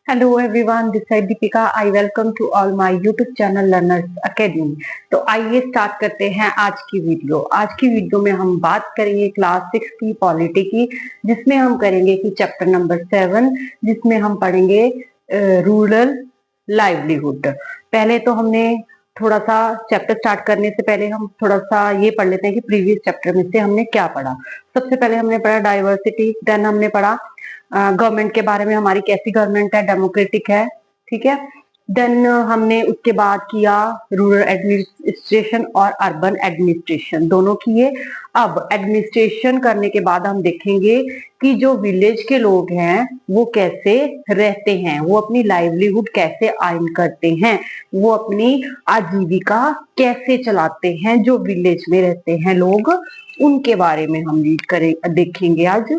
Hello everyone, this is Deepika. I welcome to all my YouTube channel Learners Academy. तो आइए start करते हैं आज की वीडियो। आज की वीडियो में हम बात करेंगे क्लास 6 की पॉलिटी की, जिसमें हम करेंगे कि चैप्टर नंबर 7, जिसमें हम पढ़ेंगे रूरल लाइवलीहुड। पहले तो हमने थोड़ा सा चैप्टर स्टार्ट करने से पहले हम थोड़ा सा ये पढ़ लेते हैं कि प्रीवियस चैप्टर में से हमने क्या पढ़ा। सबसे पहले हमने पढ़ा डाइवर्सिटी, देन हमने पढ़ा गवर्नमेंट के बारे में, हमारी कैसी गवर्नमेंट है, डेमोक्रेटिक है, ठीक है। देन हमने उसके बाद किया रूरल एडमिनिस्ट्रेशन और अर्बन एडमिनिस्ट्रेशन, दोनों किए। अब एडमिनिस्ट्रेशन करने के बाद हम देखेंगे कि जो विलेज के लोग हैं वो कैसे रहते हैं, वो अपनी लाइवलीहुड कैसे अर्न करते हैं, वो अपनी आजीविका कैसे चलाते हैं, जो विलेज में रहते हैं लोग, उनके बारे में हम रीड करें देखेंगे आज,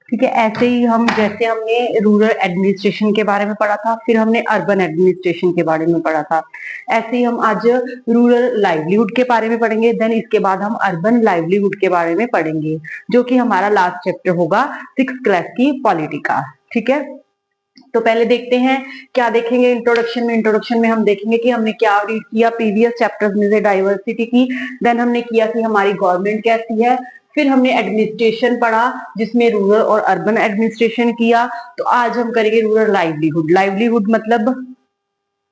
ठीक है। ऐसे ही हम जैसे हमने रूरल एडमिनिस्ट्रेशन के बारे में पढ़ा था, फिर हमने अर्बन एडमिनिस्ट्रेशन के बारे में पढ़ा था, ऐसे ही हम आज रूरल लाइवलीहुड के बारे में पढ़ेंगे। देन इसके बाद हम अर्बन लाइवलीहुड के बारे में पढ़ेंगे, जो कि हमारा लास्ट चैप्टर होगा 6th क्लास की पॉलिटी का, ठीक है। तो पहले देखते हैं क्या देखेंगे इंट्रोडक्शन में हम देखेंगे कि हमने क्या रीड किया प्रीवियस चैप्टर्स में से डाइवर्सिटी की। देन हमने किया कि हमारी गवर्नमेंट कैसी है, फिर हमने एडमिनिस्ट्रेशन पढ़ा जिसमें रूरल और अर्बन एडमिनिस्ट्रेशन किया। तो आज हम करेंगे रूरल लाइवलीहुड मतलब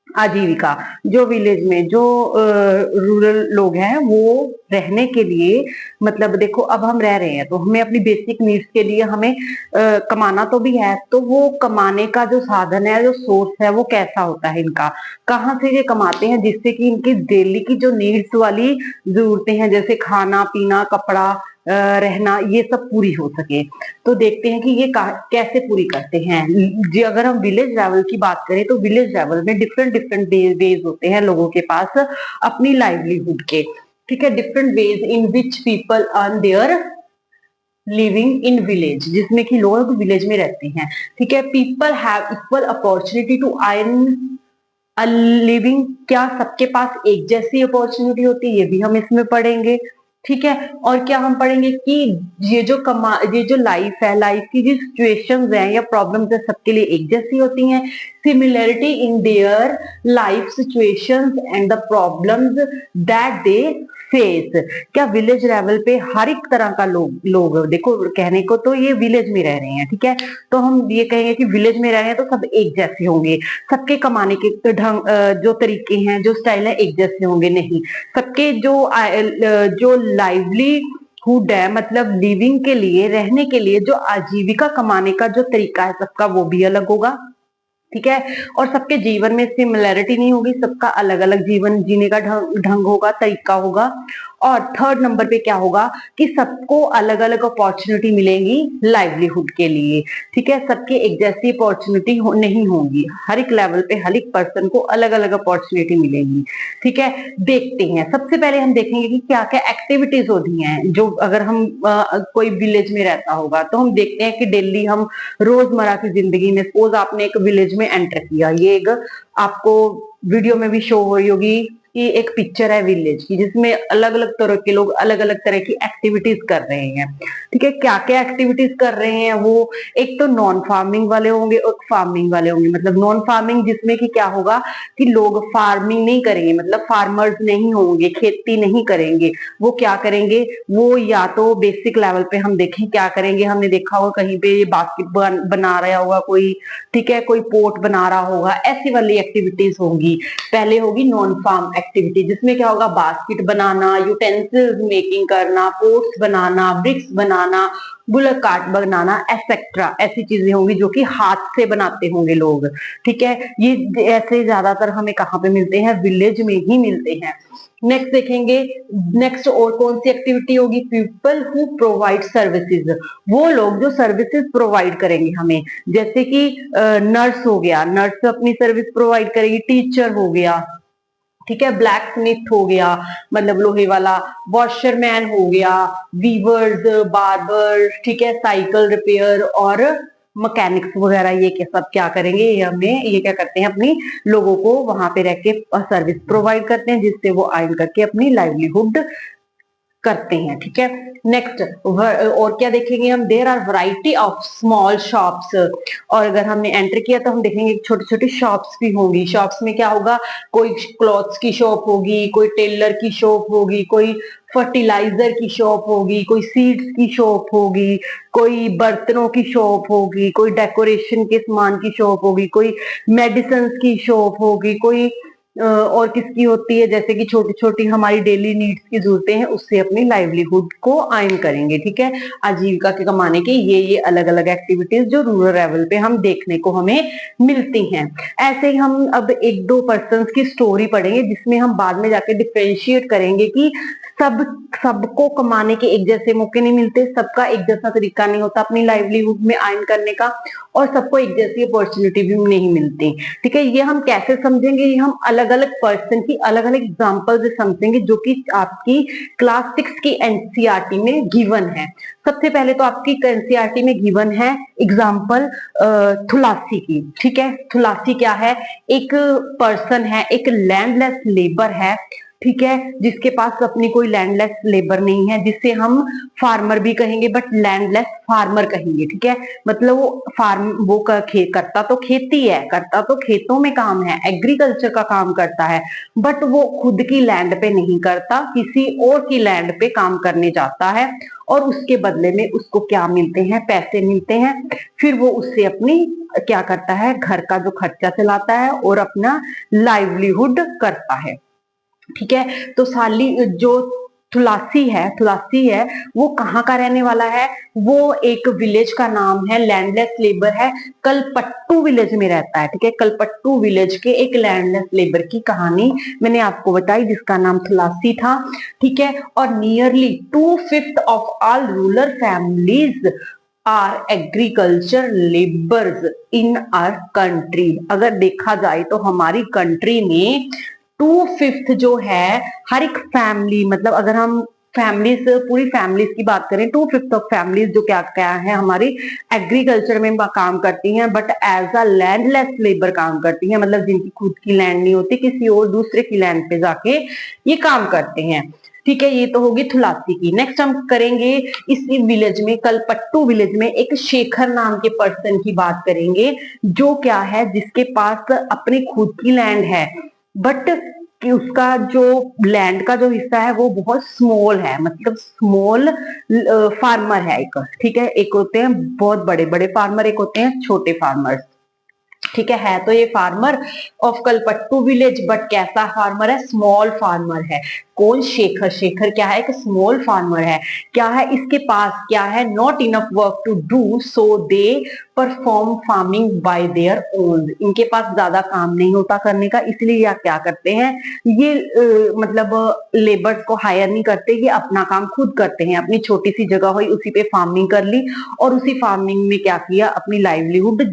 आजीविका। जो विलेज में जो रूरल लोग हैं वो रहने के लिए, मतलब देखो अब हम रह रहे हैं तो हमें अपनी बेसिक नीड्स के लिए हमें कमाना तो भी है, तो वो कमाने का जो साधन है, जो सोर्स है, वो कैसा होता है इनका, कहाँ से ये कमाते हैं जिससे कि इनकी डेली की जो नीड्स वाली जरूरतें हैं, जैसे खाना पीना कपड़ा रहना, ये सब पूरी हो सके। तो देखते हैं कि ये कैसे पूरी करते हैं। जी अगर हम विलेज लेवल की बात करें तो विलेज लेवल में डिफरेंट वेज होते हैं लोगों के पास अपनी लाइवलीहुड के, ठीक है। Different ways in which people earn their living in village, जिसमें कि लोग विलेज में रहते हैं, ठीक है। People have equal opportunity to earn a living, क्या सबके पास एक जैसी अपॉर्चुनिटी होती है, ये भी हम इसमें पढ़ेंगे, ठीक है। और क्या हम पढ़ेंगे कि ये जो लाइफ है, लाइफ की जो सिचुएशंस हैं या प्रॉब्लम्स है, सबके लिए एक जैसी होती हैं। Similarity in their life situations and the problems that they face, क्या विलेज लेवल पे हर एक तरह का लोग देखो, कहने को तो ये विलेज में रह रहे हैं, ठीक है, तो हम ये कहेंगे कि विलेज में रह रहे हैं तो सब एक जैसे होंगे, सबके कमाने के ढंग जो तरीके हैं, जो स्टाइल है, एक जैसे होंगे नहीं। सबके जो लाइवलीहुड है, मतलब लिविंग के लिए, रहने के लिए जो आजीविका कमाने का जो तरीका है सबका, वो भी अलग होगा, ठीक है। और सबके जीवन में सिमिलैरिटी नहीं होगी, सबका अलग अलग जीवन जीने का ढंग होगा, तरीका होगा। और थर्ड नंबर पे क्या होगा कि सबको अलग अलग अपॉर्चुनिटी मिलेंगी लाइवलीहुड के लिए, ठीक है। सबके एक जैसी अपॉर्चुनिटी नहीं होगी, हर एक लेवल पे हर एक पर्सन को अलग अलग अपॉर्चुनिटी मिलेगी, ठीक है। देखते हैं, सबसे पहले हम देखेंगे कि क्या क्या एक्टिविटीज होती हैं। जो अगर हम कोई विलेज में रहता होगा तो हम देखते हैं कि डेली हम रोजमर्रा की जिंदगी में, सपोज आपने एक विलेज में एंटर किया, ये एक आपको वीडियो में भी शो हो रही होगी कि एक पिक्चर है विलेज की, जिसमें अलग अलग तरह के लोग अलग अलग तरह की एक्टिविटीज कर रहे हैं, ठीक है। क्या क्या एक्टिविटीज कर रहे हैं वो, एक तो नॉन फार्मिंग वाले होंगे और फार्मिंग वाले होंगे। मतलब नॉन फार्मिंग जिसमें कि क्या होगा कि लोग फार्मिंग नहीं करेंगे, मतलब फार्मर्स नहीं होंगे, खेती नहीं करेंगे। वो क्या करेंगे, वो या तो बेसिक लेवल पे हम देखें क्या करेंगे, हमने देखा होगा कहीं पे ये बास्केट बना रहा होगा कोई, ठीक है, कोई पोट बना रहा होगा, ऐसी वाली एक्टिविटीज होंगी। पहले होगी नॉन फार्म एक्टिविटी, जिसमें क्या होगा, बास्केट बनाना, यूटेंसिल्स मेकिंग करना, पोट्स बनाना, ब्रिक्स बनाना, बुलक कार्ट बनाना, एक्सेट्रा, ऐसी चीजें होंगी जो कि हाथ से बनाते होंगे लोग, ठीक है। ये ऐसे ज्यादातर हमें कहाँ पे मिलते हैं, विलेज में ही मिलते हैं। नेक्स्ट देखेंगे, नेक्स्ट और कौन सी एक्टिविटी होगी, पीपल हु प्रोवाइड सर्विसेज, वो लोग जो सर्विसेज प्रोवाइड करेंगे हमें, जैसे कि नर्स हो गया, नर्स अपनी सर्विस प्रोवाइड करेगी, टीचर हो गया, ठीक है, ब्लैक स्मिथ हो गया, मतलब लोहे वाला, वॉशरमैन हो गया, वीवर्स, बार्बर, ठीक है, साइकिल रिपेयर और मैकेनिक्स वगैरह, ये सब क्या करेंगे, ये क्या करते हैं, अपनी लोगों को वहां पे रह के सर्विस प्रोवाइड करते हैं, जिससे वो अर्न करके अपनी लाइवलीहुड करते हैं, ठीक है। नेक्स्ट और क्या देखेंगे हम, there are variety of small shops. और अगर हमने एंटर किया तो हम देखेंगे छोटी छोटी शॉप्स भी होंगी। शॉप्स में क्या होगा, कोई क्लॉथ्स की शॉप होगी, कोई टेलर की शॉप होगी, कोई फर्टिलाइजर की शॉप होगी, कोई सीड्स की शॉप होगी, कोई बर्तनों की शॉप होगी, कोई डेकोरेशन के सामान की शॉप होगी, कोई मेडिसिन की शॉप होगी, कोई और किसकी होती है, जैसे कि छोटी छोटी हमारी डेली नीड्स की जरूरतें हैं, उससे अपनी लाइवलीहुड को अर्न करेंगे। ठीक है, आजीविका के कमाने के ये अलग अलग एक्टिविटीज जो रूरल लेवल पे हम देखने को हमें मिलती हैं। ऐसे ही हम अब एक दो पर्संस की स्टोरी पढ़ेंगे, जिसमें हम बाद में जाके डिफरेंशिएट करेंगे कि सबको कमाने के एक जैसे मौके नहीं मिलते, सबका एक जैसा तरीका नहीं होता अपनी लाइवलीहुड में अर्न करने का, और सबको एक जैसी अपॉर्चुनिटी भी नहीं मिलती। ठीक है, ये हम कैसे समझेंगे, ये हम अलग अलग पर्सन की अलग अलग एग्जाम्पल से समझेंगे, जो कि आपकी क्लास 6 की एनसीईआरटी में गिवन है। सबसे पहले तो आपकी एनसीईआरटी में गिवन है एग्जाम्पल थुलासी की। ठीक है, थुलासी क्या है, एक पर्सन है, एक लैंडलेस लेबर है। ठीक है, जिसके पास अपनी कोई लैंडलेस लेबर नहीं है, जिससे हम फार्मर भी कहेंगे बट लैंडलेस फार्मर कहेंगे। ठीक है, मतलब वो करता तो खेती है, करता तो खेतों में काम है, एग्रीकल्चर का काम करता है, बट वो खुद की लैंड पे नहीं करता, किसी और की लैंड पे काम करने जाता है, और उसके बदले में उसको क्या मिलते हैं, पैसे मिलते हैं। फिर वो उससे अपनी क्या करता है, घर का जो खर्चा चलाता है और अपना लाइवलीहुड करता है। ठीक है, तो साली जो थुलासी है वो कहाँ का रहने वाला है, वो एक विलेज का नाम है, लैंडलेस लेबर है, कलपट्टू विलेज में रहता है। ठीक है, कलपट्टू विलेज के एक लैंडलेस लेबर की कहानी मैंने आपको बताई, जिसका नाम थुलासी था। ठीक है, और nearly 2/5 of all rural families are agriculture labours in our country. अगर देखा जाए तो हमारी कंट्री में 2/5 जो है, हर एक फैमिली, मतलब अगर हम फैमिलीज, पूरी फैमिलीज की बात करें, 2/5 ऑफ फैमिलीज जो क्या क्या है हमारी एग्रीकल्चर में काम करती हैं, but as a landless labour काम करती हैं, मतलब जिनकी खुद की लैंड नहीं होती, किसी और दूसरे की लैंड पे जाके ये काम करते हैं। ठीक है, ये तो होगी थुलासी की। नेक्स्ट हम करेंगे इसी विलेज में, कलपट्टू विलेज में एक शेखर नाम के पर्सन की बात करेंगे, जो क्या है, जिसके पास अपनी खुद की लैंड है, बट कि उसका जो लैंड का जो हिस्सा है वो बहुत स्मॉल है, मतलब स्मॉल फार्मर है एक। ठीक है, एक होते हैं बहुत बड़े बड़े फार्मर, एक होते हैं छोटे फार्मर्स। ठीक है तो ये farmer of Kalpattu village, but कैसा फार्मर है, स्मॉल फार्मर है। कौन, शेखर। शेखर क्या है, एक स्मॉल फार्मर है। क्या है इसके पास, क्या है, not enough work to do, so they perform farming by their own. इनके पास ज्यादा काम नहीं होता करने का, इसलिए या क्या करते हैं ये मतलब लेबर्स को हायर नहीं करते, ये अपना काम खुद करते हैं। अपनी छोटी सी जगह हुई उसी पे फार्मिंग कर ली, और उसी फार्मिंग में क्या किया, अपनी लाइवलीहुड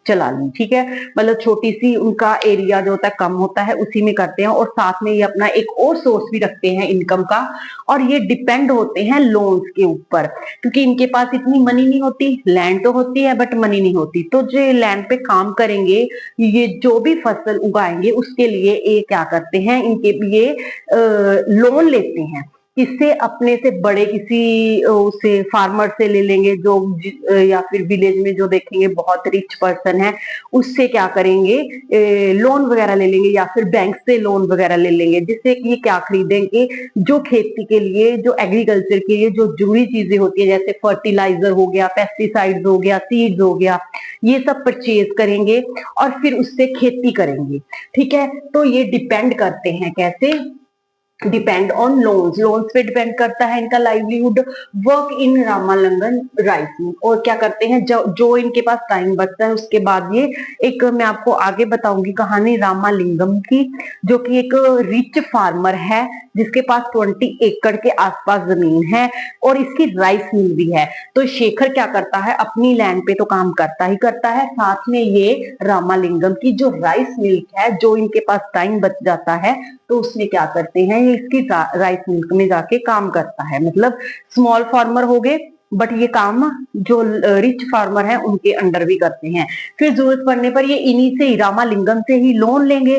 चला ली। ठीक है, मतलब छोटी सी उनका एरिया जो होता है कम होता है, उसी में करते हैं, और साथ में ये अपना एक और सोर्स भी रखते हैं इनकम का। और ये डिपेंड होते हैं लोन्स के ऊपर, क्योंकि इनके पास इतनी मनी नहीं होती, लैंड तो होती है बट मनी नहीं होती, तो जो लैंड पे काम करेंगे, ये जो भी फसल उगाएंगे उसके लिए ये क्या करते हैं, इनके ये लोन लेते हैं। इससे अपने से बड़े किसी उसे फार्मर से ले लेंगे, जो या फिर विलेज में जो देखेंगे बहुत रिच पर्सन है, उससे क्या करेंगे, लोन वगैरह ले लेंगे, या फिर बैंक से लोन वगैरह ले लेंगे, जिससे कि ये क्या खरीदेंगे, जो खेती के लिए, जो एग्रीकल्चर के लिए जो जरूरी चीजें होती है, जैसे फर्टिलाइजर हो गया, पेस्टिसाइड्स हो गया, सीड्स हो गया, ये सब परचेज करेंगे और फिर उससे खेती करेंगे। ठीक है, तो ये डिपेंड करते हैं, कैसे, डिपेंड ऑन लोन्स। लोन्स पे डिपेंड करता है इनका livelihood. Work in Ramalingam rice mill, और क्या करते हैं, जो इनके पास टाइम बचता है उसके बाद ये एक, मैं आपको आगे बताऊंगी कहानी रामालिंगम की, जो कि एक रिच फार्मर है, जिसके पास 20 एकड़ के आसपास जमीन है, और इसकी राइस मिल भी है। तो शेखर क्या करता है, अपनी लैंड पे तो काम करता ही करता है, साथ में ये रामालिंगम की जो राइस मिल्क है, जो इनके पास टाइम बच जाता है, तो उसमें क्या करते हैं, ये इसकी राइस मिल्क में जाके काम करता है। मतलब स्मॉल फार्मर हो गए, बट ये काम जो रिच फार्मर है उनके अंडर भी करते हैं। फिर जरूरत पड़ने पर ये इन्हीं से ही, रामालिंगम से ही लोन लेंगे।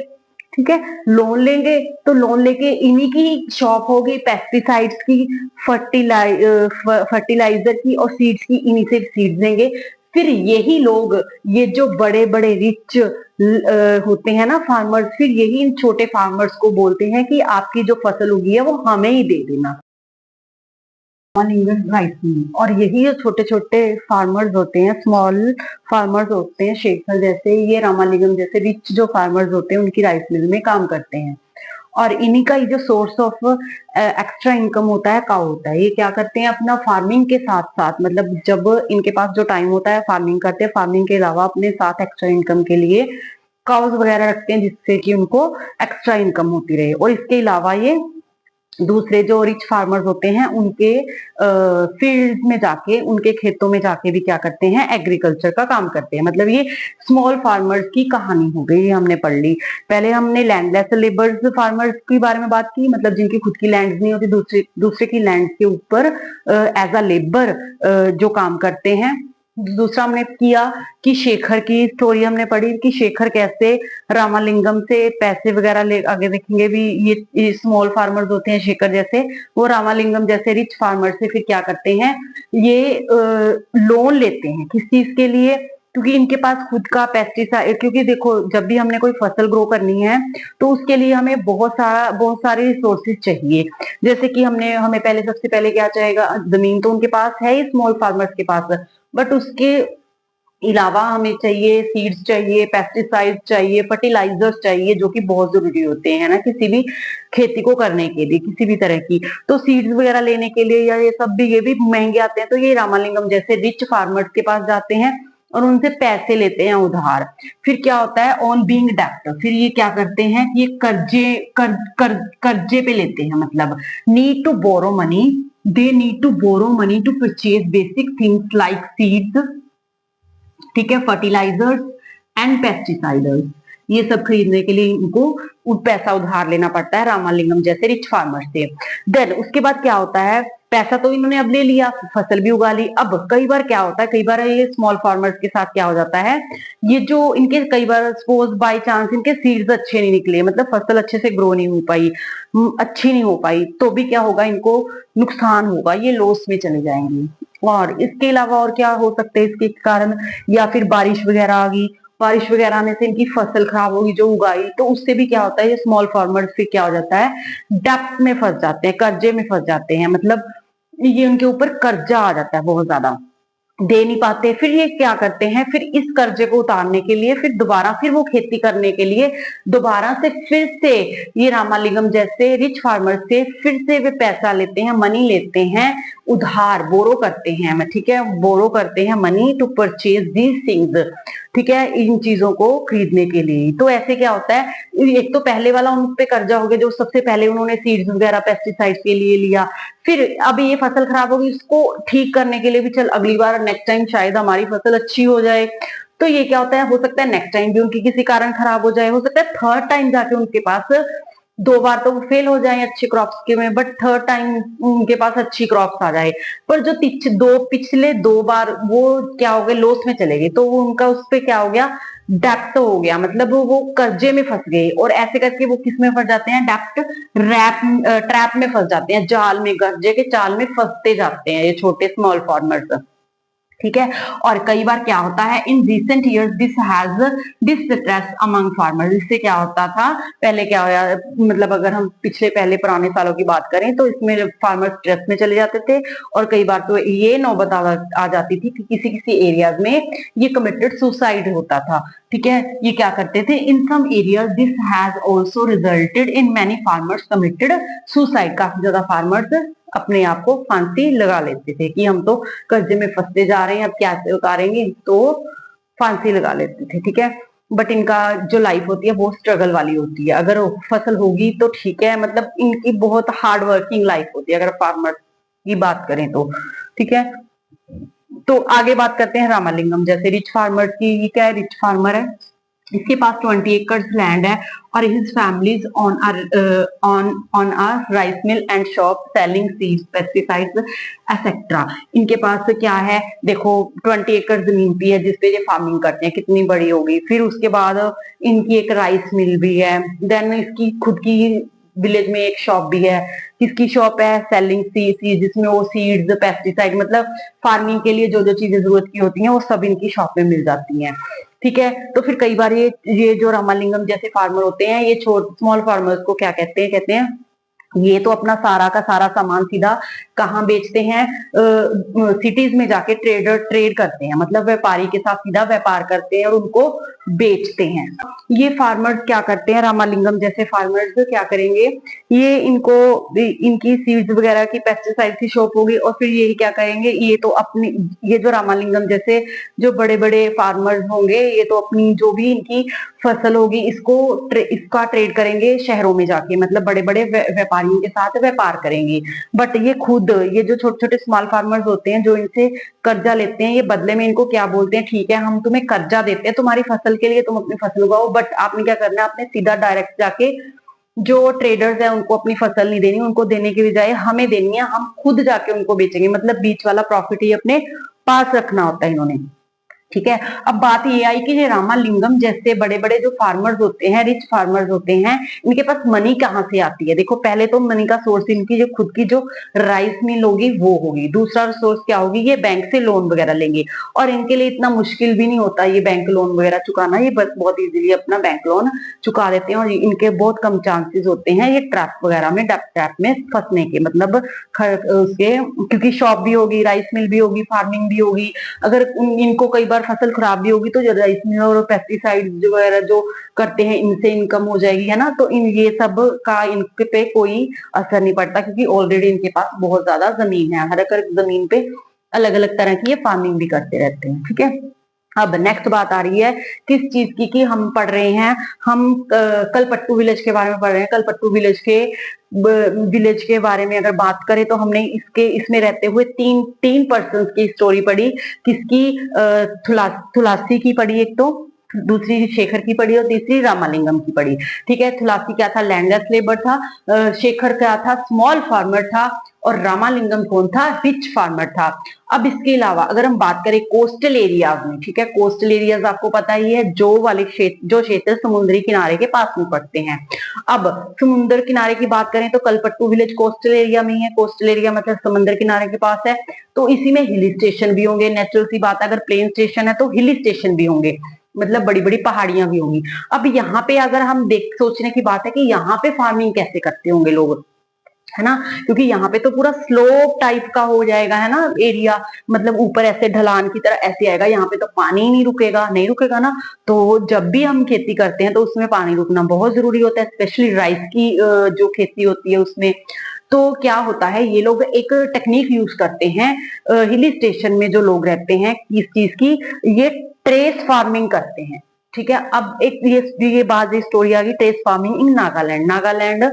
ठीक है। लोन लेंगे तो लोन लेके इन्हीं की शॉप होगी, पेस्टिसाइड्स की, फर्टिलाइजर की और सीड्स की, इन्हीं से सीड्स लेंगे। फिर यही लोग, ये जो बड़े बड़े रिच होते हैं ना फार्मर्स, फिर यही इन छोटे फार्मर्स को बोलते हैं कि आपकी जो फसल उगी है वो हमें ही दे देना, राइस मिल। और यही जो छोटे छोटे फार्मर्स होते हैं, स्मॉल फार्मर्स होते हैं, शेखर जैसे, ये रामालिंगम जैसे रिच जो फार्मर्स होते हैं, उनकी राइस मिल में काम करते हैं। और इन्हीं का ये जो सोर्स ऑफ एक्स्ट्रा इनकम होता है, काउ होता है। ये क्या करते हैं अपना फार्मिंग के साथ साथ, मतलब जब इनके पास जो टाइम होता है फार्मिंग करते हैं, फार्मिंग के अलावा अपने साथ एक्स्ट्रा इनकम के लिए काउस वगैरह रखते हैं, जिससे कि उनको एक्स्ट्रा इनकम होती रहे। और इसके अलावा ये दूसरे जो रिच फार्मर्स होते हैं उनके फील्ड में जाके, उनके खेतों में जाके भी क्या करते हैं, एग्रीकल्चर का काम करते हैं। मतलब ये स्मॉल फार्मर्स की कहानी हो गई, ये हमने पढ़ ली। पहले हमने लैंडलेस लेबर्स फार्मर्स के बारे में बात की, मतलब जिनकी खुद की लैंड नहीं होती, दूसरे दूसरे की लैंड के ऊपर एज अ लेबर जो काम करते हैं। दूसरा हमने किया कि शेखर की स्टोरी हमने पढ़ी कि शेखर कैसे रामालिंगम से पैसे वगैरह ले, आगे देखेंगे भी, ये स्मॉल फार्मर्स होते हैं शेखर जैसे, वो रामालिंगम जैसे रिच फार्मर से फिर क्या करते हैं, ये लोन लेते हैं। किस चीज के लिए? क्योंकि इनके पास खुद का पेस्टिसाइड, क्योंकि देखो जब भी हमने कोई फसल ग्रो करनी है तो उसके लिए हमें बहुत सारे रिसोर्सेज चाहिए। जैसे कि हमें पहले, सबसे पहले क्या चाहेगा, जमीन तो उनके पास है ही स्मॉल फार्मर्स के पास, बट उसके अलावा हमें चाहिए सीड्स, चाहिए पेस्टिसाइड, चाहिए फर्टिलाइजर्स, चाहिए, जो कि बहुत जरूरी होते हैं ना किसी भी खेती को करने के लिए, किसी भी तरह की। तो सीड्स वगैरह लेने के लिए या ये सब भी, ये भी महंगे आते हैं। तो ये रामालिंगम जैसे रिच फार्मर्स के पास जाते हैं और उनसे पैसे लेते हैं उधार। फिर क्या होता है, ऑन बीइंग डेब्ट, फिर ये क्या करते हैं कि ये कर्जे पे लेते हैं। मतलब need to borrow money, they need to borrow money to purchase basic things like seeds, ठीक है, फर्टिलाइजर्स एंड पेस्टिसाइडर्स। ये सब खरीदने के लिए इनको पैसा उधार लेना पड़ता है रामालिंगम जैसे रिच फार्मर से। देन उसके बाद क्या होता है, पैसा तो इन्होंने अब ले लिया, फसल भी उगा ली। अब कई बार क्या होता है, कई बार ये स्मॉल फार्मर्स के साथ क्या हो जाता है, ये जो इनके कई बार सपोज बाय चांस इनके सीड्स अच्छे नहीं निकले, मतलब फसल अच्छे से ग्रो नहीं हो पाई, अच्छी नहीं हो पाई, तो भी क्या होगा, इनको नुकसान होगा, ये लॉस में चले जाएंगे। और इसके अलावा और क्या हो सकते हैं इसके कारण, या फिर बारिश वगैरह आ गई, बारिश वगैरह आने से इनकी फसल खराब होगी जो उगाई, तो उससे भी क्या होता है, ये स्मॉल फार्मर्स फिर क्या हो जाता है, डेप्ट में फंस जाते हैं, कर्जे में फंस जाते हैं। मतलब ये उनके ऊपर कर्जा आ जाता है बहुत ज्यादा, दे नहीं पाते। फिर ये क्या करते हैं, फिर इस कर्जे को उतारने के लिए फिर दोबारा, फिर वो खेती करने के लिए दोबारा से फिर से ये रामालिंगम जैसे रिच फार्मर से फिर से वे पैसा लेते हैं, मनी लेते हैं, उधार बोरो करते हैं, ठीक है, बोरो करते हैं money to purchase these things, ठीक है, इन चीजों को खरीदने के लिए। तो ऐसे क्या होता है, एक तो पहले वाला उन पे कर्जा हो गया, जो सबसे पहले उन्होंने सीड्स वगैरह पेस्टिसाइड के लिए लिया। फिर अभी ये फसल खराब होगी, इसको ठीक करने के लिए भी चल अगली बार नेक्स्ट टाइम शायद हमारी फसल अच्छी हो जाए। तो ये क्या होता है, हो सकता है नेक्स्ट टाइम भी उनकी किसी कारण खराब हो जाए, हो सकता है थर्ड टाइम जाके उनके पास, दो बार तो वो फेल हो जाए अच्छे क्रॉप्स के में, बट थर्ड टाइम उनके पास अच्छी क्रॉप्स आ जाए। पर जो पिछले दो बार वो क्या हो गए, लॉस में चले गए, तो वो उनका उस पे क्या हो गया, डेप्ट हो गया, मतलब वो कर्जे में फंस गए। और ऐसे करके वो किस में फंस जाते हैं, डेप्ट ट्रैप में फंस जाते हैं, जाल में, कर्जे के जाल में फंसते जाते हैं ये छोटे स्मॉल फार्मर्स, ठीक है। और कई बार क्या होता है, in recent years this has distress among farmers, इससे क्या होता था, पहले क्या होया, मतलब अगर हम पिछले पहले पुराने सालों की बात करें तो इसमें फार्मर स्ट्रेस में चले जाते थे। और कई बार तो ये नौबत आ जाती थी कि किसी किसी एरियाज में ये कमिटेड सुसाइड होता था, ठीक है। ये क्या करते थे, in some areas this has also resulted in many farmers committed suicide, काफी ज्यादा फार्मर्स अपने आप को फांसी लगा लेते थे कि हम तो कर्जे में फंसते जा रहे हैं, अब कैसे उतारेंगे, तो फांसी लगा लेते थे, ठीक है। बट इनका जो लाइफ होती है वो स्ट्रगल वाली होती है। अगर फसल होगी तो ठीक है, मतलब इनकी बहुत हार्ड वर्किंग लाइफ होती है अगर फार्मर की बात करें तो, ठीक है। तो आगे बात करते हैं रामालिंगम जैसे रिच फार्मर की। ये क्या है, रिच फार्मर है, इसके पास 20 एकर्स लैंड है और his families on a rice mill and shop selling seeds pesticides etcetera. इनके पास क्या है, देखो 20 एकड़ जमीन भी है जिसपे ये फार्मिंग करते हैं, कितनी बड़ी होगी। फिर उसके बाद इनकी एक राइस मिल भी है, देन इसकी खुद की विलेज में एक शॉप भी है। किसकी शॉप है, सेलिंग सीड्स, जिसमें वो सीड्स पेस्टिसाइड मतलब फार्मिंग के लिए जो जो चीजें जरूरत की होती हैं वो सब इनकी शॉप में मिल जाती हैं। ठीक है, तो फिर कई बार ये जो रामालिंगम जैसे फार्मर होते हैं, ये छोटे स्मॉल फार्मर्स को क्या कहते हैं, कहते हैं ये तो अपना सारा का सारा सामान सीधा कहाँ बेचते हैं, सिटीज में जाके ट्रेड करते हैं, मतलब व्यापारी के साथ सीधा व्यापार करते हैं और उनको बेचते हैं। ये फार्मर्स क्या करते हैं, रामालिंगम जैसे फार्मर्स क्या करेंगे, ये इनको इनकी सीड्स वगैरह की पेस्टिसाइड की शॉप होगी और फिर ये क्या करेंगे, ये तो अपनी ये जो रामालिंगम जैसे जो बड़े बड़े फार्मर्स होंगे, ये तो अपनी जो भी इनकी फसल होगी इसका ट्रेड करेंगे शहरों में जाके, मतलब बड़े बड़े व्यापारियों के साथ व्यापार करेंगे। बट ये खुद ये जो छोटे छोटे स्मॉल फार्मर्स होते हैं जो इनसे कर्जा लेते हैं, ये बदले में इनको क्या बोलते हैं, ठीक है हम तुम्हें कर्जा देते हैं तुम्हारी फसल के लिए, तुम अपनी फसल उगाओ, बट आपने क्या करना है, आपने सीधा डायरेक्ट जाके जो ट्रेडर्स है उनको अपनी फसल नहीं देनी, उनको देने के बजाय हमें देनी है, हम खुद जाके उनको बेचेंगे, मतलब बीच वाला प्रॉफिट ही अपने पास रखना होता है इन्होंने। ठीक है, अब बात ये आई कि ये रामालिंगम जैसे बड़े बड़े जो फार्मर्स होते हैं, रिच फार्मर्स होते हैं, इनके पास मनी कहाँ से आती है। देखो पहले तो मनी का सोर्स इनकी जो खुद की जो राइस मिल होगी वो होगी, दूसरा सोर्स क्या होगी, ये बैंक से लोन वगैरह लेंगे और इनके लिए इतना मुश्किल भी नहीं होता ये बैंक लोन वगैरह चुकाना, ये बस बहुत इजीली अपना बैंक लोन चुका देते हैं और इनके बहुत कम चांसेस होते हैं ये ट्रैप वगैरह में ट्रैप में फंसने के, मतलब उसके, क्योंकि शॉप भी होगी, राइस मिल भी होगी, फार्मिंग भी होगी, अगर इनको कई बार फसल खराब भी होगी तो राइस मिल और पेस्टिसाइड वगैरह जो करते हैं इनसे इनकम हो जाएगी, है ना। तो इन ये सब का इनके पे कोई असर नहीं पड़ता क्योंकि ऑलरेडी इनके पास बहुत ज्यादा जमीन है, हर एक जमीन पे अलग अलग तरह की ये फार्मिंग भी करते रहते हैं। ठीक है, अब नेक्स्ट बात आ रही है किस चीज की, कि हम पढ़ रहे हैं, हम कलपट्टू विलेज के बारे में पढ़ रहे हैं। कलपट्टू विलेज के बारे में अगर बात करें तो हमने इसमें रहते हुए तीन तीन पर्सन्स की स्टोरी पढ़ी। किसकी, थुलासी की पढ़ी एक तो, दूसरी शेखर की पढ़ी और तीसरी रामालिंगम की पढ़ी। ठीक है, थुलासी क्या था, लैंडलेस लेबर था, शेखर क्या था, स्मॉल फार्मर था और रामालिंगम कौन था, रिच फार्मर था। अब इसके अलावा अगर हम बात करें कोस्टल एरियाज में, ठीक है, कोस्टल एरियाज आपको पता ही है, जो क्षेत्र समुद्री किनारे के पास में पड़ते हैं। अब समुद्र किनारे की बात करें तो कलपट्टू विलेज कोस्टल एरिया में ही है, कोस्टल एरिया मतलब समुद्र किनारे के पास है, तो इसी में हिल स्टेशन भी होंगे, नेचुरल सी बात है, अगर प्लेन स्टेशन है तो हिल स्टेशन भी होंगे, मतलब बड़ी बड़ी पहाड़ियां भी होंगी। अब यहाँ पे अगर हम सोचने की बात है कि यहाँ पे फार्मिंग कैसे करते होंगे लोग, है ना, क्योंकि यहाँ पे तो पूरा स्लोप टाइप का हो जाएगा, है ना एरिया, मतलब ऊपर ऐसे ढलान की तरह ऐसे आएगा, यहाँ पे तो पानी ही नहीं रुकेगा ना। तो जब भी हम खेती करते हैं तो उसमें पानी रुकना बहुत जरूरी होता है, स्पेशली राइस की जो खेती होती है उसमें। तो क्या होता है, ये लोग एक टेक्निक यूज करते हैं हिल स्टेशन में जो लोग रहते हैं, किस चीज की, ये ट्रेस फार्मिंग करते हैं। ठीक है, अब एक ये बात स्टोरी आ गई, trace farming in Nagaland. Nagaland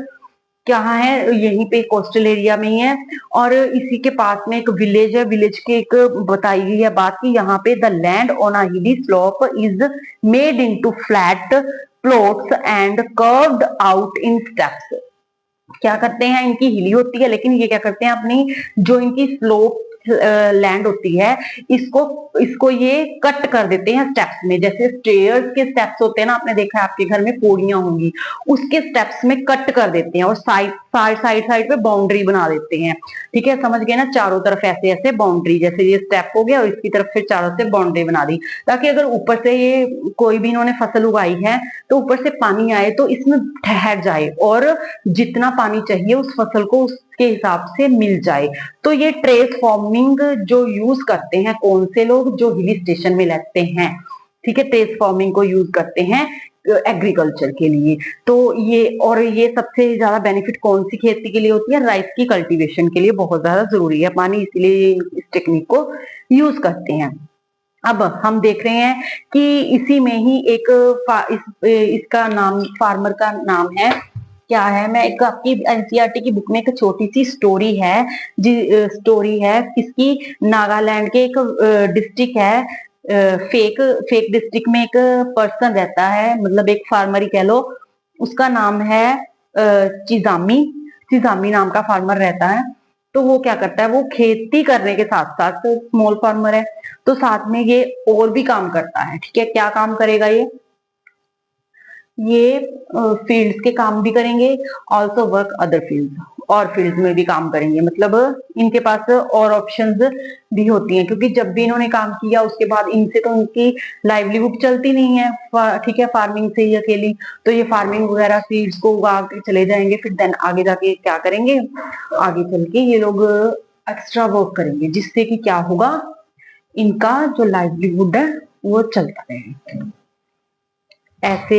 कहाँ है, यहीं पे कोस्टल एरिया में ही है और इसी के पास में एक विलेज है, विलेज के एक बताई गई है बात की, यहाँ पे द लैंड ऑन अ हिली slope is made into flat plots and curved out in steps. क्या करते हैं, इनकी हिली होती है लेकिन ये क्या करते हैं, अपनी जो इनकी स्लोप लैंड होती है इसको इसको ये कट कर देते हैं स्टेप्स में, जैसे स्टेयर्स के स्टेप्स होते हैं ना, आपने देखा है आपके घर में पौड़ियां होंगी, उसके स्टेप्स में कट कर देते हैं और साइड साइड पे बाउंड्री बना देते हैं। ठीक है, समझ गए ना, चारों तरफ ऐसे ऐसे बाउंड्री, जैसे ये स्टेप हो गया और इसकी तरफ फिर चारों से बाउंड्री बना दी, ताकि अगर ऊपर से ये कोई भी इन्होंने फसल उगाई है तो ऊपर से पानी आए तो इसमें ठहर जाए और जितना पानी चाहिए उस फसल को उसके हिसाब से मिल जाए। तो ये ट्रेस फार्मिंग जो यूज करते हैं कौन से लोग, जो हिल स्टेशन में रहते हैं। ठीक है, ट्रेस फार्मिंग को यूज करते हैं एग्रीकल्चर के लिए। तो ये सबसे ज्यादा बेनिफिट कौन सी खेती के लिए होती है, राइस की कल्टीवेशन के लिए बहुत ज्यादा जरूरी है पानी, इसलिए इस टेक्निक को यूज करते हैं। अब हम देख रहे हैं कि इसी में ही इसका नाम, फार्मर का नाम है क्या है, मैं एक आपकी एनसीईआरटी की बुक में एक छोटी सी स्टोरी है, जी स्टोरी है किसकी, नागालैंड के एक डिस्ट्रिक्ट है फेक फेक डिस्ट्रिक्ट में एक पर्सन रहता है, मतलब एक फार्मर ही कह लो, उसका नाम है चिजामी। चिजामी नाम का फार्मर रहता है। तो वो क्या करता है, वो खेती करने के साथ साथ स्मॉल फार्मर है, तो साथ में ये और भी काम करता है। ठीक है, क्या काम करेगा ये फील्ड्स के काम भी करेंगे, ऑल्सो वर्क अदर फील्ड्स, और फील्ड्स में भी काम करेंगे। मतलब इनके पास और ऑप्शंस भी होती हैं, क्योंकि जब भी इन्होंने काम किया उसके बाद इनसे तो उनकी लाइवलीहुड चलती नहीं है, ठीक है, फार्मिंग से ही अकेली। तो ये फार्मिंग वगैरह सीड्स को उगा के चले जाएंगे, फिर देन आगे जाके क्या करेंगे, आगे चल के ये लोग एक्स्ट्रा वर्क करेंगे, जिससे कि क्या होगा, इनका जो लाइवलीहुड है वो चलता रहे। ऐसे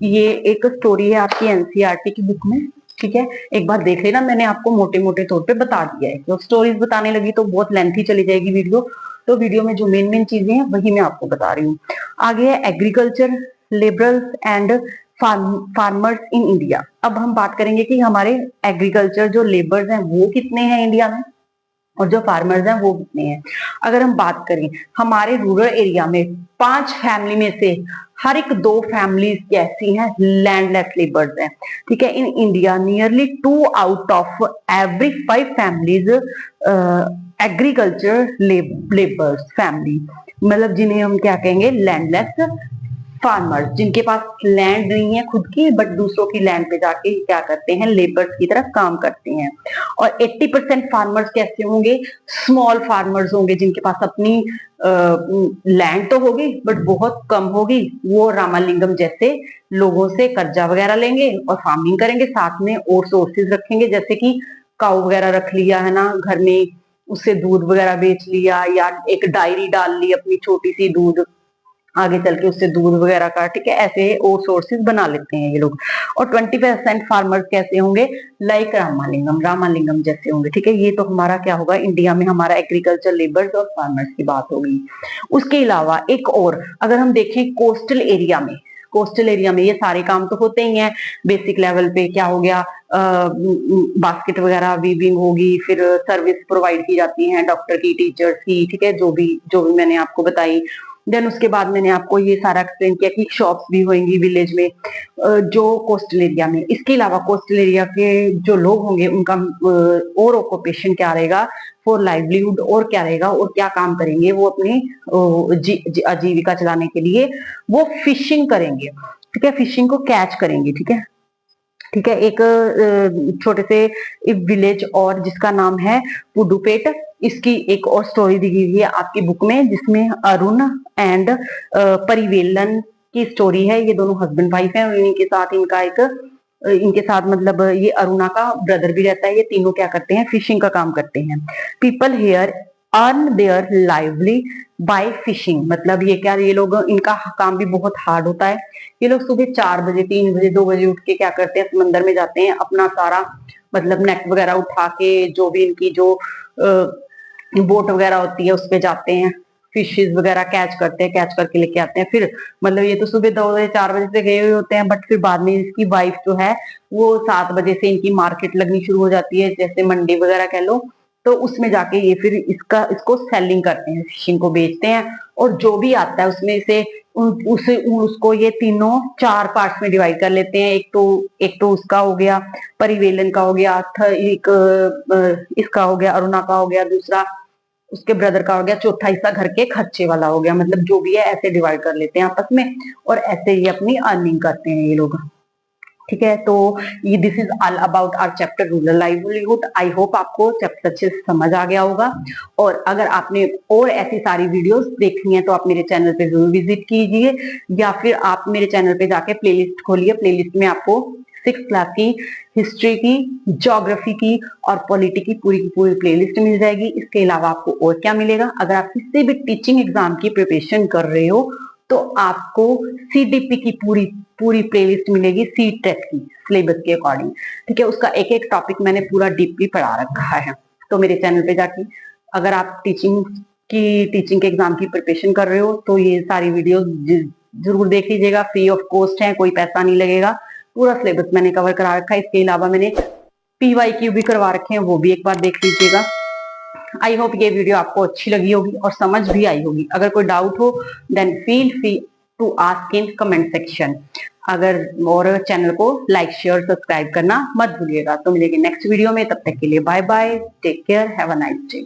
ये एक स्टोरी है आपकी एनसीईआरटी की बुक में। ठीक है, एक बार देख लेना, मैंने आपको मोटे मोटे तौर पे बता दिया है। तो स्टोरीज बताने लगी तो बहुत लेंथी चली जाएगी वीडियो, तो वीडियो में जो मेन मेन चीजें हैं वही मैं आपको बता रही हूँ। आगे है agriculture, labourers and farmers in India. अब हम बात करेंगे कि हमारे एग्रीकल्चर जो लेबर्स हैं वो कितने हैं इंडिया में, और जो फार्मर्स हैं वो कितने हैं। अगर हम बात करें हमारे रूरल एरिया में 5 फैमिली में से हर एक 2 फैमिलीज ऐसी हैं लैंडलेस लेबर्स हैं। ठीक है, in India nearly 2 out of every 5 families agriculture labours family, मतलब जिन्हें हम क्या कहेंगे, लैंडलेस फार्मर्स, जिनके पास लैंड नहीं है खुद की, बट दूसरों की लैंड पे जाके क्या करते हैं, लेबर्स की तरह काम करते हैं। और 80% फार्मर्स कैसे होंगे, स्मॉल फार्मर्स होंगे, जिनके पास अपनी लैंड तो होगी बट बहुत कम होगी। वो रामालिंगम जैसे लोगों से कर्जा वगैरह लेंगे और फार्मिंग करेंगे, साथ में और सोर्सेज रखेंगे, जैसे कि काऊ वगैरह रख लिया है ना घर में, उससे दूध वगैरह बेच लिया, या एक डायरी डाल ली अपनी छोटी सी, दूध आगे चल के उससे दूध वगैरह का, ठीक है, ऐसे और सोर्सेज बना लेते हैं ये लोग। और 20% फार्मर्स कैसे होंगे, लाइक रामालिंगम, रामालिंगम जैसे होंगे। ठीक है, ये तो हमारा क्या होगा, इंडिया में हमारा एग्रीकल्चर लेबर्स और फार्मर्स की बात होगी। उसके अलावा एक और अगर हम देखें कोस्टल एरिया में, कोस्टल एरिया में ये सारे काम तो होते ही हैं। बेसिक लेवल पे क्या हो गया, बास्केट वगैरह वीविंग होगी, फिर सर्विस प्रोवाइड की जाती है डॉक्टर की, टीचर्स की, ठीक है, जो भी मैंने आपको बताई। देन उसके बाद मैंने आपको ये सारा एक्सप्लेन किया कि शॉप्स भी होंगी विलेज में, जो कोस्टल एरिया में। इसके अलावा कोस्टल एरिया के जो लोग होंगे उनका और ऑक्यूपेशन क्या रहेगा, फॉर लाइवलीहुड, और क्या रहेगा, और क्या काम करेंगे वो अपनी आजीविका चलाने के लिए, वो फिशिंग करेंगे। ठीक है, फिशिंग को कैच करेंगे। ठीक है, ठीक है, एक छोटे से विलेज और जिसका नाम है पुडुपेट, इसकी एक और स्टोरी दी गई है आपकी बुक में, जिसमें अरुण एंड परिवेलन की स्टोरी है। ये दोनों हस्बैंड वाइफ हैं, और इनके साथ इनके साथ मतलब ये अरुणा का ब्रदर भी रहता है। ये तीनों क्या करते हैं, फिशिंग का काम करते हैं। People here earn their lively by fishing, मतलब ये क्या, ये लोग, इनका काम भी बहुत हार्ड होता है। ये लोग सुबह 4 बजे, 3 बजे, 2 बजे उठ के क्या करते हैं, समंदर में जाते हैं, अपना सारा मतलब नेट वगैरह उठा के, जो भी इनकी जो बोट वगैरह होती है उस पे जाते हैं, फिशेज वगैरह कैच करते हैं, कैच करके लेके आते हैं। फिर मतलब ये तो सुबह 2 बजे 4 बजे से गए हुए होते हैं, बट फिर बाद में इसकी वाइफ जो है वो 7 बजे से इनकी मार्केट लगनी शुरू हो जाती है, जैसे मंडी वगैरह कह लो। तो उसमें जाके ये फिर इसको सेलिंग करते हैं, फिशिंग को बेचते हैं, और जो भी आता है उसमें से उसको ये तीनों 4 पार्ट्स में डिवाइड कर लेते हैं। एक तो उसका हो गया, परिवेलन का हो गया, एक इसका हो गया, अरुणा का हो गया, दूसरा उसके ब्रदर का हो गया, चौथा हिस्सा घर के खर्चे वाला हो गया। मतलब जो भी है ऐसे डिवाइड कर लेते हैं आपस में, और ऐसे ही अपनी अर्निंग करते हैं ये लोग। ठीक है, तो ये this is all about our chapter rural livelihood. I hope आपको चैप्टर अच्छे से समझ आ गया होगा, और अगर आपने और ऐसी सारी वीडियोस देखनी है तो आप मेरे चैनल पे जरूर विजिट कीजिए, या फिर आप मेरे चैनल पे जाके प्लेलिस्ट खोलिए। प्लेलिस्ट में आपको 6th क्लास की हिस्ट्री की, ज्योग्राफी की और पॉलिटी की पूरी प्लेलिस्ट मिल जाएगी। इसके अलावा आपको और क्या मिलेगा, अगर आप किसी भी टीचिंग एग्जाम की प्रिपरेशन कर रहे हो तो आपको सीडीपी की पूरी प्लेलिस्ट मिलेगी, सी टेट की सिलेबस के अकॉर्डिंग। ठीक है, उसका एक एक टॉपिक मैंने पूरा डीपली पढ़ा रखा है। तो मेरे चैनल पे जाके अगर आप टीचिंग के एग्जाम की प्रिपरेशन कर रहे हो तो ये सारी वीडियो जरूर देख लीजिएगा। फ्री ऑफ कॉस्ट है, कोई पैसा नहीं लगेगा, पूरा सिलेबस मैंने कवर करा रखा है। इसके अलावा मैंने PYQ भी करवा रखे हैं, वो भी एक बार देख लीजिएगा। आई होप ये वीडियो आपको अच्छी लगी होगी और समझ भी आई होगी। अगर कोई डाउट हो then feel free to ask in comment section. अगर और चैनल को लाइक शेयर सब्सक्राइब करना मत भूलिएगा। तो मिलेंगे नेक्स्ट वीडियो में, तब तक के लिए bye bye, take care, have a nice day.